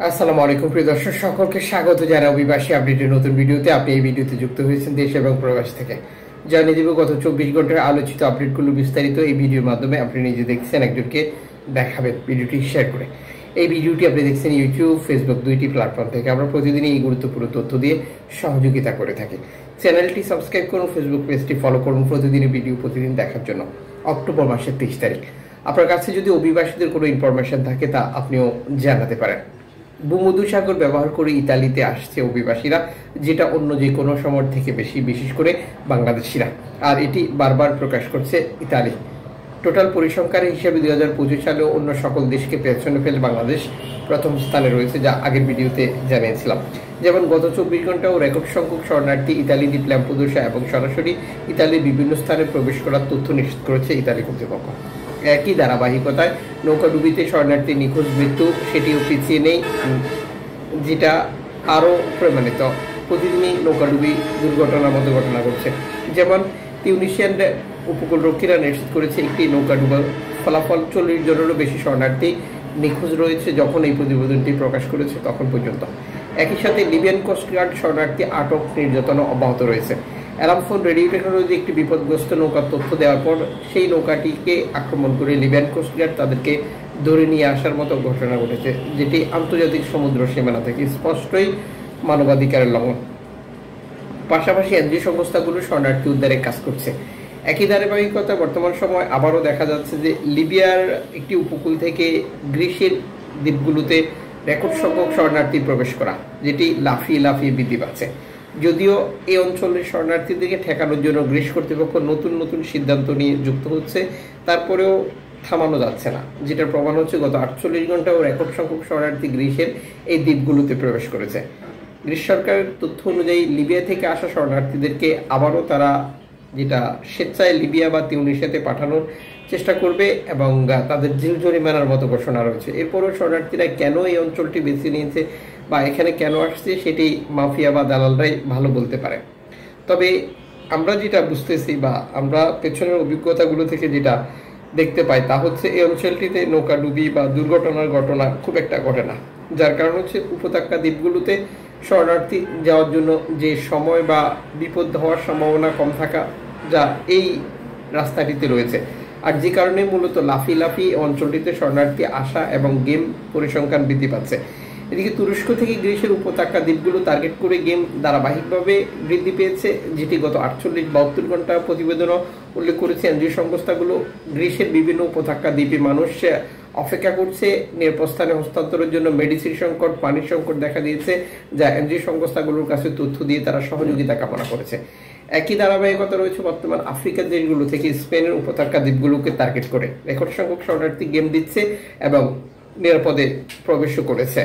আসসালামু আলাইকুম প্রিয় দর্শক, সকলকে স্বাগত জানাই অভিবাসী আপডেটের নতুন ভিডিওতে। আপনি এই ভিডিওতে যুক্ত হয়েছেন দেশ এবং প্রবাস থেকে। জানিয়ে দিব গত 24 ঘন্টার আলোচিত আপডেটগুলো বিস্তারিত এই ভিডিওর মাধ্যমে। আপনি নিজে দেখছেন, একজনকে দেখাবেন ভিডিওটি শেয়ার করে। এই ভিডিওটি আপনি দেখছেন ইউটিউব, ফেসবুক দুইটি প্ল্যাটফর্ম থেকে। আমরা প্রতিদিনই এই গুরুত্বপূর্ণ তথ্য দিয়ে সহযোগিতা করে থাকি। চ্যানেলটি সাবস্ক্রাইব করুন, ফেসবুক পেজটি ফলো করুন প্রতিদিনের ভিডিও প্রতিদিন দেখার জন্য। অক্টোবর মাসের 23 তারিখ। আপনার কাছে যদি অভিবাসীদের কোনো ইনফরমেশন থাকে তা আপনিও জানাতে পারেন। ভূমধ্যসাগর ব্যবহার করে ইতালিতে আসছে অভিবাসীরা, যেটা অন্য যে কোনো সময় থেকে বেশি, বিশেষ করে বাংলাদেশিরা। আর এটি বারবার প্রকাশ করছে ইতালি। টোটাল পরিসংখ্যান হিসেবে 2025 সালে অন্য সকল দেশকে পেছনে ফেলে বাংলাদেশ প্রথম স্থানে রয়েছে, যা আগের ভিডিওতে জানিয়েছিলাম। যেমন গত 24 ঘন্টাও রেকর্ড সংখ্যক শরণার্থী ইতালি দ্বীপ ল্যাম্পেদুসা এবং সরাসরি ইতালির বিভিন্ন স্থানে প্রবেশ করার তথ্য নিশ্চিত করেছে ইতালি কর্তৃপক্ষ। একই ধারাবাহিকতায় নৌকাডুবিতে শরণার্থী নিখোঁজ মৃত্যু সেটিও পিছিয়ে নেই, যেটা আরও প্রমাণিত। প্রতিদিনই নৌকাডুবি দুর্ঘটনার মতো ঘটনা ঘটছে। যেমন তিউনিসিয়ান উপকূলরক্ষীরা নিশ্চিত করেছে একটি নৌকাডুবার ফলাফল 40 জনেরও বেশি শরণার্থী নিখোঁজ রয়েছে যখন এই প্রতিবেদনটি প্রকাশ করেছে তখন পর্যন্ত। একই সাথে লিবিয়ান কোস্টগার্ড শরণার্থী আটক, নির্যাতন অব্যাহত রয়েছে। অ্যালামফোন রেডিও টেকনোলজি একটি বিপদগ্রস্ত নৌকার তথ্য দেওয়ার পর সেই নৌকাটিকে আক্রমণ করে লিবিয়ান কোস্টগার্ড তাদেরকে ধরে নিয়ে আসার মতো ঘটনা ঘটেছে, যেটি আন্তর্জাতিক সমুদ্র সীমানা থেকে স্পষ্টই মানবাধিকারের লঙ্ঘন। পাশাপাশি এনজিও সংস্থাগুলো শরণার্থী উদ্ধারে কাজ করছে। একই ধারাবাহিকতা বর্তমান সময় আবারও দেখা যাচ্ছে যে লিবিয়ার একটি উপকূল থেকে গ্রিসের দ্বীপগুলোতে রেকর্ড সংখ্যক শরণার্থী প্রবেশ করা, যেটি লাফিয়ে লাফিয়ে বৃদ্ধি পাচ্ছে। যদিও এই অঞ্চলের শরণার্থীদেরকে ঠেকানোর জন্য গ্রিস কর্তৃপক্ষ নতুন নতুন সিদ্ধান্ত নিয়ে যুক্ত হচ্ছে, তারপরেও থামানো যাচ্ছে না। যেটার প্রমাণ হচ্ছে গত 48 ঘন্টাও রেকর্ড সংখ্যক শরণার্থী গ্রিসের এই দ্বীপগুলোতে প্রবেশ করেছে। গ্রিস সরকারের তথ্য অনুযায়ী লিবিয়া থেকে আসা শরণার্থীদেরকে আবারও তারা যেটা স্বেচ্ছায় লিবিয়া বা তিউনিসিয়াতে পাঠানোর চেষ্টা করবে এবং তাদের জিল জরিমানার মতো ঘোষণা রয়েছে। এরপরও শরণার্থীরা কেন এই অঞ্চলটি বেছে নিয়েছে বা এখানে কেন আসছে সেটি মাফিয়া বা দালালরাই ভালো বলতে পারে। তবে আমরা যেটা বুঝতেছি বা আমরা পেছনের অভিজ্ঞতাগুলো থেকে যেটা দেখতে পাই তা হচ্ছে এই অঞ্চলটিতে নৌকাডুবি বা দুর্ঘটনার ঘটনা খুব একটা ঘটে না। যার কারণ হচ্ছে উপত্যকা দ্বীপগুলোতে শরণার্থী যাওয়ার জন্য যে সময় বা বিপদ হওয়ার সম্ভাবনা কম থাকা, যা এই রাস্তাটিতে রয়েছে। আর যে কারণে মূলত লাফি লাফি অঞ্চলটিতে শরণার্থী আসা এবং গেম পরিসংখ্যান বৃদ্ধি পাচ্ছে। এদিকে তুরস্ক থেকে গ্রিসের উপত্যকা দ্বীপগুলো টার্গেট করে গেম ধারাবাহিকভাবে বৃদ্ধি পেয়েছে, যেটি গত 48-72 ঘন্টা প্রতিবেদনও উল্লেখ করেছে এনজিও সংস্থাগুলো। গ্রিসের বিভিন্ন উপত্যকা দ্বীপে মানুষ অপেক্ষা করছে নিরাপদ স্থানে হস্তান্তরের জন্য। মেডিসিন সংকট, পানির সংকট দেখা দিয়েছে, যা এনজিও সংস্থাগুলোর কাছে তথ্য দিয়ে তারা সহযোগিতা কামনা করেছে। একই ধারাবাহিকতা রয়েছে বর্তমান আফ্রিকার দেশগুলো থেকে স্পেনের উপত্যকা দ্বীপগুলোকে টার্গেট করে রেকর্ড সংখ্যক শরণার্থী গেম দিচ্ছে এবং নিরাপদে প্রবেশও করেছে।